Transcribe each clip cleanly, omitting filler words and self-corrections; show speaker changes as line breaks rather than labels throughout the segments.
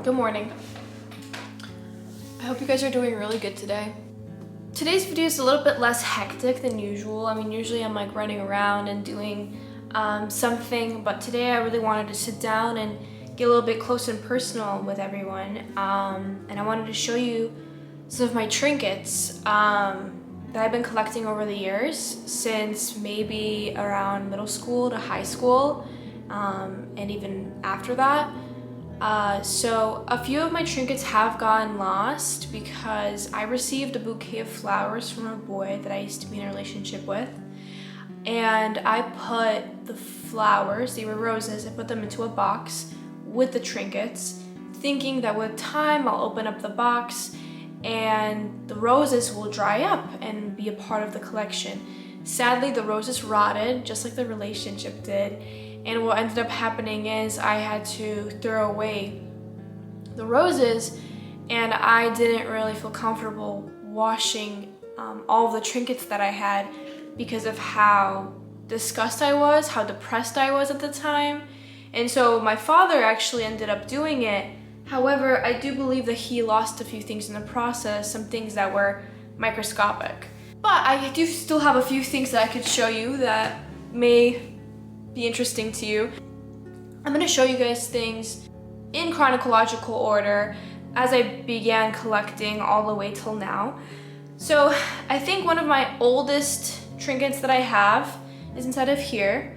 Good morning. I hope you guys are doing really good today. Today's video is a little bit less hectic than usual. I mean, usually I'm like running around and doing something, but today I really wanted to sit down and get a little bit close and personal with everyone. And I wanted to show you some of my trinkets that I've been collecting over the years, since maybe around middle school to high school, and even after that. So a few of my trinkets have gotten lost because I received a bouquet of flowers from a boy that I used to be in a relationship with. And I put the flowers, they were roses, I put them into a box with the trinkets, thinking that with time I'll open up the box and the roses will dry up and be a part of the collection. Sadly, the roses rotted, just like the relationship did. And what ended up happening is I had to throw away the roses, and I didn't really feel comfortable washing all of the trinkets that I had because of how disgusted I was, how depressed I was at the time. And so my father actually ended up doing it. However, I do believe that he lost a few things in the process, some things that were microscopic. But I do still have a few things that I could show you that may be interesting to you. I'm gonna show you guys things in chronological order as I began collecting all the way till now. So I think one of my oldest trinkets that I have is inside of here.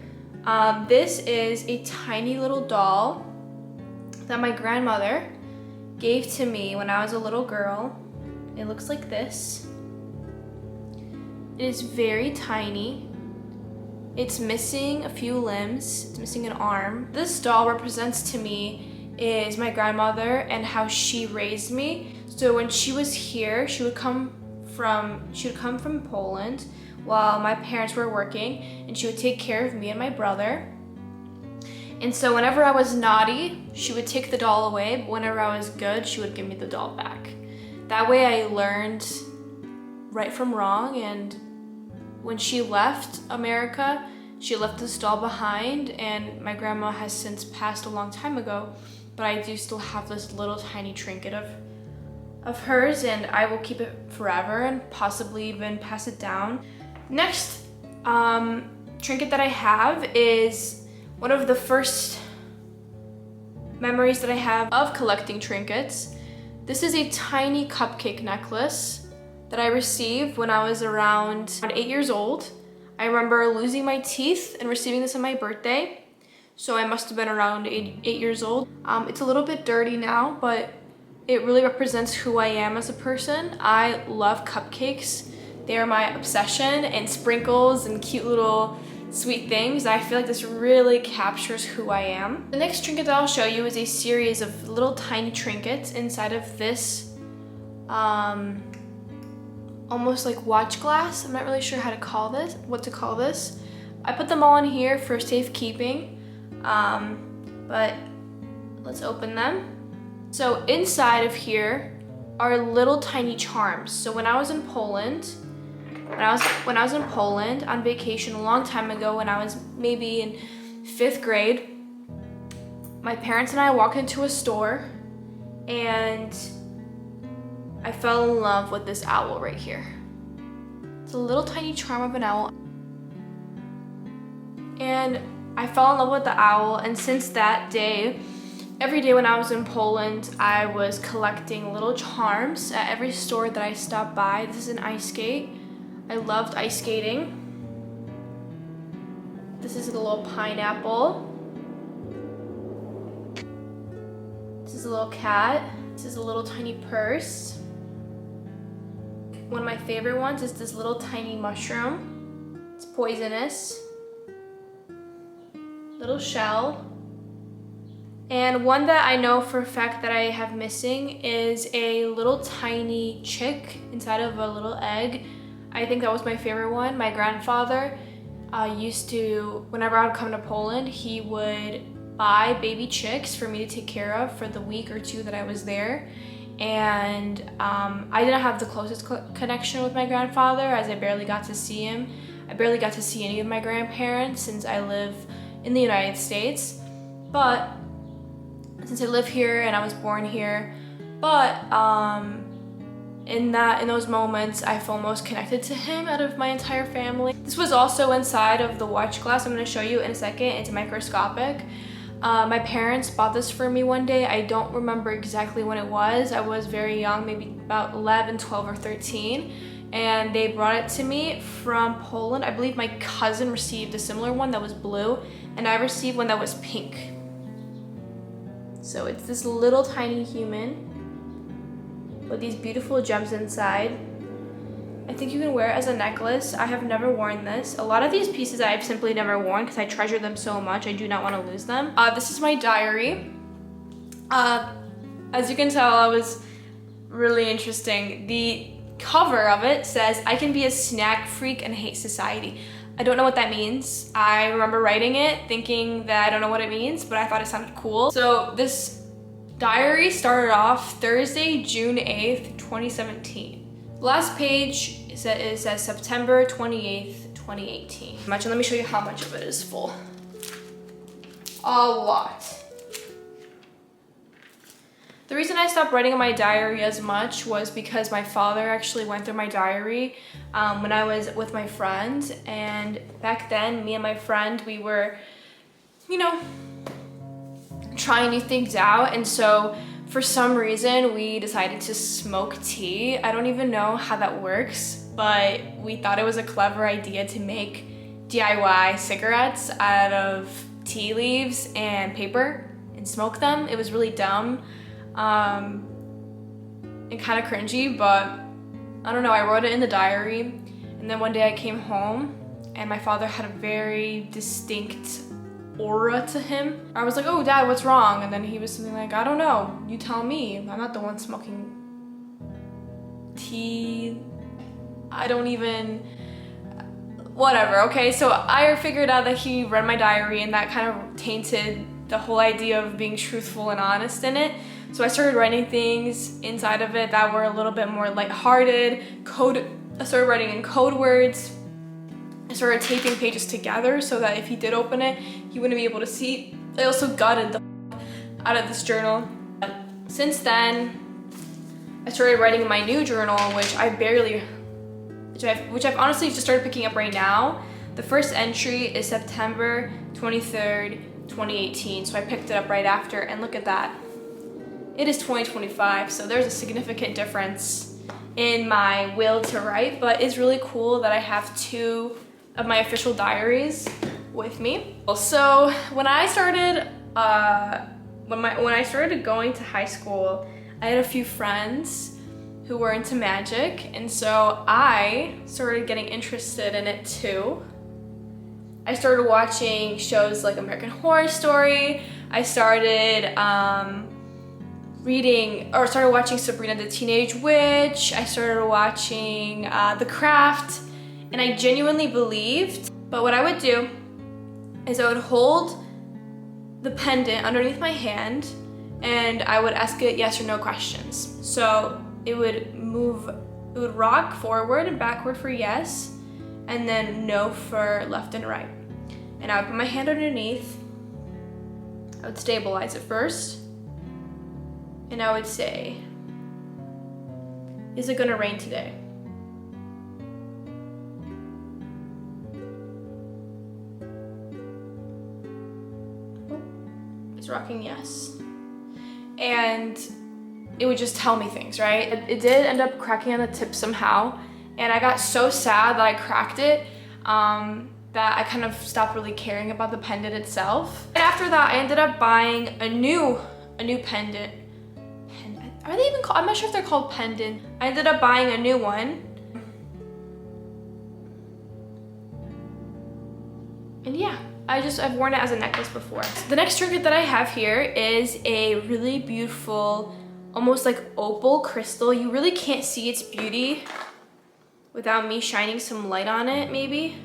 This is a tiny little doll that my grandmother gave to me when I was a little girl. It looks like this. It is very tiny. It's missing a few limbs, it's missing an arm. This doll represents to me is my grandmother and how she raised me. So when she was here, she would come from Poland while my parents were working, and she would take care of me and my brother. And so whenever I was naughty, she would take the doll away, but whenever I was good, she would give me the doll back. That way I learned right from wrong, and when she left America, she left this doll behind, and my grandma has since passed a long time ago, but I do still have this little tiny trinket of hers, and I will keep it forever and possibly even pass it down. Next trinket that I have is one of the first memories that I have of collecting trinkets. This is a tiny cupcake necklace that I received when I was around 8 years old. I remember losing my teeth and receiving this on my birthday. So I must have been around 8 years old. It's a little bit dirty now, but it really represents who I am as a person. I love cupcakes. They are my obsession, and sprinkles and cute little sweet things. I feel like this really captures who I am. The next trinket that I'll show you is a series of little tiny trinkets inside of this almost like watch glass. I'm not really sure what to call this. I put them all in here for safekeeping, but let's open them. So inside of here are little tiny charms. So when I was in Poland, on vacation a long time ago, when I was maybe in 5th grade, my parents and I walked into a store and I fell in love with this owl right here. It's a little tiny charm of an owl. And I fell in love with the owl, and since that day, every day when I was in Poland, I was collecting little charms at every store that I stopped by. This is an ice skate. I loved ice skating. This is a little pineapple. This is a little cat. This is a little tiny purse. One of my favorite ones is this little tiny mushroom. It's poisonous. Little shell. And one that I know for a fact that I have missing is a little tiny chick inside of a little egg. I think that was my favorite one. My grandfather used to, whenever I would come to Poland, he would buy baby chicks for me to take care of for the week or two that I was there. And I didn't have the closest connection with my grandfather, as I barely got to see him. I barely got to see any of my grandparents since I live in the United States. But since I live here and I was born here. But in those moments, I feel most connected to him out of my entire family. This was also inside of the watch glass. I'm going to show you in a second. It's microscopic. My parents bought this for me one day. I don't remember exactly when it was. I was very young, maybe about 11, 12, or 13. And they brought it to me from Poland. I believe my cousin received a similar one that was blue, and I received one that was pink. So it's this little tiny human with these beautiful gems inside. I think you can wear it as a necklace. I have never worn this. A lot of these pieces I've simply never worn because I treasure them so much. I do not want to lose them. This is my diary. As you can tell, it was really interesting. The cover of it says, "I can be a snack freak and hate society." I don't know what that means. I remember writing it thinking that I don't know what it means, but I thought it sounded cool. So this diary started off Thursday, June 8th, 2017. The last page it says September 28th, 2018. Let me show you how much of it is full. A lot. The reason I stopped writing in my diary as much was because my father actually went through my diary when I was with my friend. And back then, me and my friend, we were, trying new things out. And so for some reason, we decided to smoke tea. I don't even know how that works, but we thought it was a clever idea to make DIY cigarettes out of tea leaves and paper and smoke them. It was really dumb. And kind of cringy, but I don't know, I wrote it in the diary, and then one day I came home and my father had a very distinct aura to him. I was like, "Oh, Dad, what's wrong?" And then he was something like, "I don't know, you tell me. I'm not the one smoking tea. I don't even..." Whatever, okay? So I figured out that he read my diary, and that kind of tainted the whole idea of being truthful and honest in it. So I started writing things inside of it that were a little bit more lighthearted. I started writing in code words. I started taping pages together so that if he did open it, he wouldn't be able to see. I also gutted the out of this journal. Since then, I started writing in my new journal, which I've honestly just started picking up right now. The first entry is September 23rd, 2018. So I picked it up right after, and look at that. It is 2025, so there's a significant difference in my will to write, but it's really cool that I have two of my official diaries with me. So when I started when I started going to high school, I had a few friends who were into magic, and so I started getting interested in it too. I started watching shows like American Horror Story. I started started watching Sabrina the Teenage Witch. I started watching The Craft, and I genuinely believed. But what I would do is I would hold the pendant underneath my hand, and I would ask it yes or no questions. So it would rock forward and backward for yes, and then no for left and right. And I would put my hand underneath. I would stabilize it first. And I would say, "Is it gonna rain today?" Oh, it's rocking yes. And it would just tell me things, right? It did end up cracking on the tip somehow. And I got so sad that I cracked it that I kind of stopped really caring about the pendant itself. And after that, I ended up buying a new pendant. Are they even called? I'm not sure if they're called pendant. I ended up buying a new one. And yeah, I've worn it as a necklace before. The next trinket that I have here is a really beautiful, almost like opal crystal. You really can't see its beauty without me shining some light on it, maybe.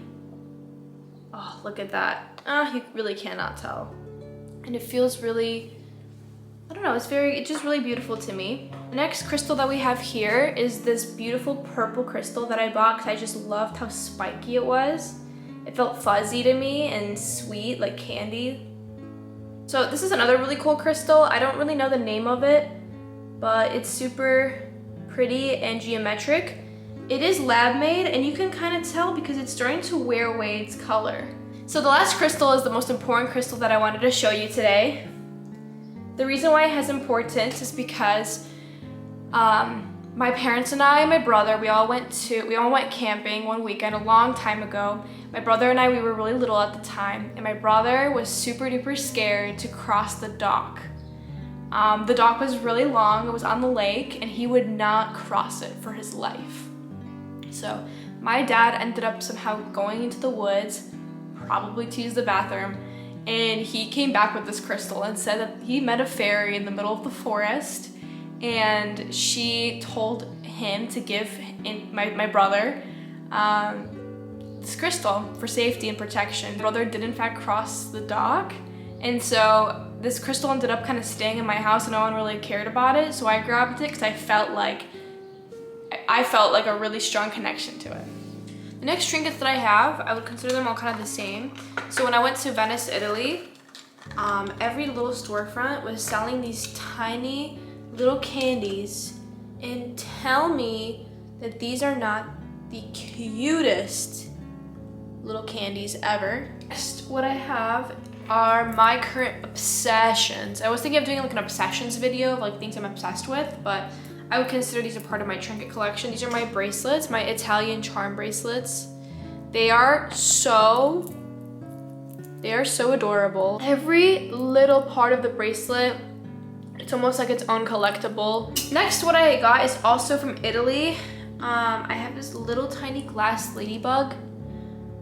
Oh, look at that. You really cannot tell. And it feels really, I don't know, it's just really beautiful to me. The next crystal that we have here is this beautiful purple crystal that I bought because I just loved how spiky it was. It felt fuzzy to me and sweet, like candy. So this is another really cool crystal. I don't really know the name of it, but it's super pretty and geometric. It is lab made, and you can kind of tell because it's starting to wear away its color. So the last crystal is the most important crystal that I wanted to show you today. The reason why it has importance is because my parents and I and my brother, we all went camping one weekend a long time ago. My brother and I, we were really little at the time, and my brother was super duper scared to cross the dock. The dock was really long, it was on the lake, and he would not cross it for his life. So my dad ended up somehow going into the woods, probably to use the bathroom, and he came back with this crystal and said that he met a fairy in the middle of the forest, and she told him to give my brother this crystal for safety and protection. My brother did in fact cross the dock, and so this crystal ended up kind of staying in my house and no one really cared about it, so I grabbed it because I felt like a really strong connection to it. The next trinkets that I have, I would consider them all kind of the same. So when I went to Venice, Italy, every little storefront was selling these tiny little candies, and tell me that these are not the cutest little candies ever. Next, what I have are my current obsessions. I was thinking of doing like an obsessions video of like things I'm obsessed with, but I would consider these a part of my trinket collection. These are my bracelets, my Italian charm bracelets. They are so adorable. Every little part of the bracelet, it's almost like its own collectible. Next, what I got is also from Italy. I have this little tiny glass ladybug.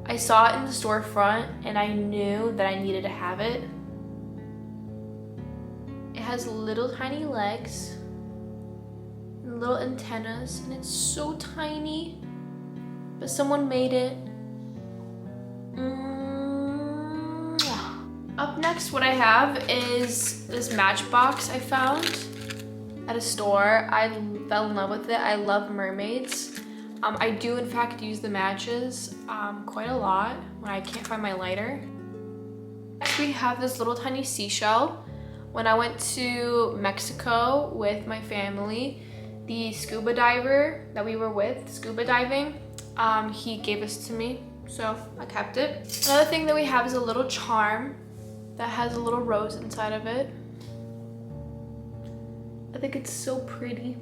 I saw it in the storefront and I knew that I needed to have it. It has little tiny legs and little antennas, and it's so tiny, but someone made it. Up next, what I have is this matchbox I found at a store. I fell in love with it. I love mermaids. I do in fact use the matches quite a lot when I can't find my lighter. Next, we have this little tiny seashell. When I went to Mexico with my family, the scuba diver that we were with, scuba diving, he gave this to me, so I kept it. Another thing that we have is a little charm that has a little rose inside of it. I think it's so pretty.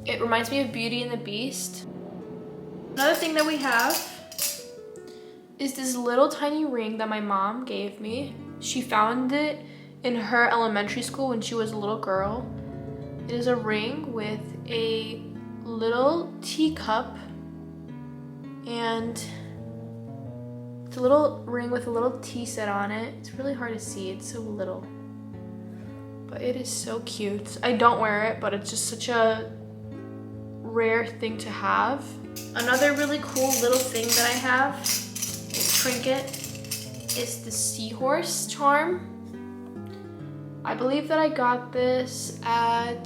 It reminds me of Beauty and the Beast. Another thing that we have is this little tiny ring that my mom gave me. She found it in her elementary school when she was a little girl. It is a ring with a little teacup, and it's a little ring with a little tea set on it. It's really hard to see, it's so little, but it is so cute. I don't wear it, but it's just such a rare thing to have. Another really cool little thing that I have, a trinket, is the seahorse charm. I believe that I got this at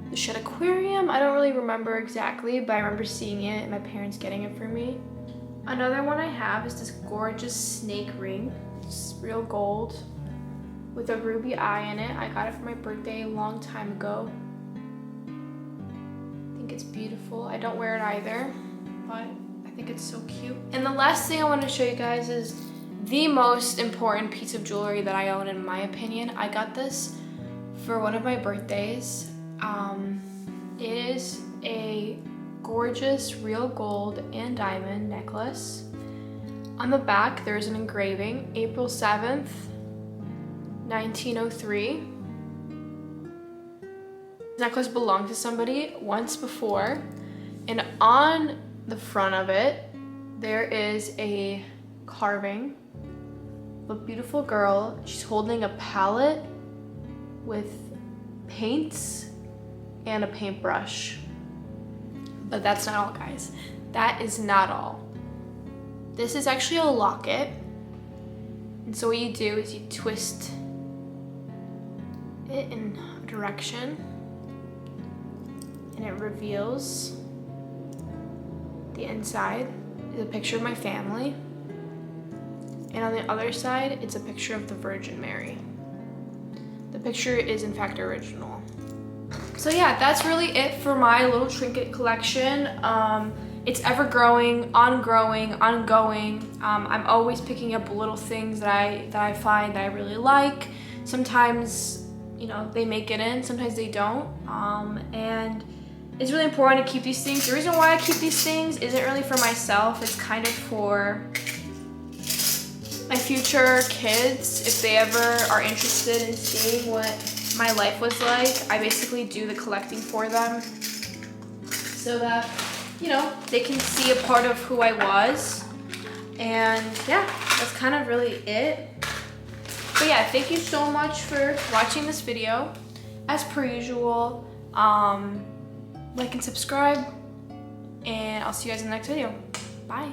the Shed Aquarium. I don't really remember exactly, but I remember seeing it and my parents getting it for me. Another one I have is this gorgeous snake ring. It's real gold with a ruby eye in it. I got it for my birthday a long time ago. I think it's beautiful. I don't wear it either, but I think it's so cute. And the last thing I want to show you guys is the most important piece of jewelry that I own, in my opinion. I got this for one of my birthdays. It is a gorgeous real gold and diamond necklace. On the back, there's an engraving, April 7th, 1903. This necklace belonged to somebody once before, and on the front of it, there is a carving of a beautiful girl. She's holding a palette with paints and a paintbrush. But that's not all, guys. That is not all. This is actually a locket. And so what you do is you twist it in a direction, and it reveals the inside is a picture of my family. And on the other side, it's a picture of the Virgin Mary. The picture is in fact original. So yeah, that's really it for my little trinket collection. It's ever growing, ongoing. I'm always picking up little things that I find that I really like. Sometimes, you know, they make it in, sometimes they don't. And it's really important to keep these things. The reason why I keep these things isn't really for myself, it's kind of for my future kids. If they ever are interested in seeing what my life was like, I basically do the collecting for them so that, you know, they can see a part of who I was. And yeah, that's kind of really it. But yeah, thank you so much for watching this video. As per usual, like and subscribe, and I'll see you guys in the next video. Bye.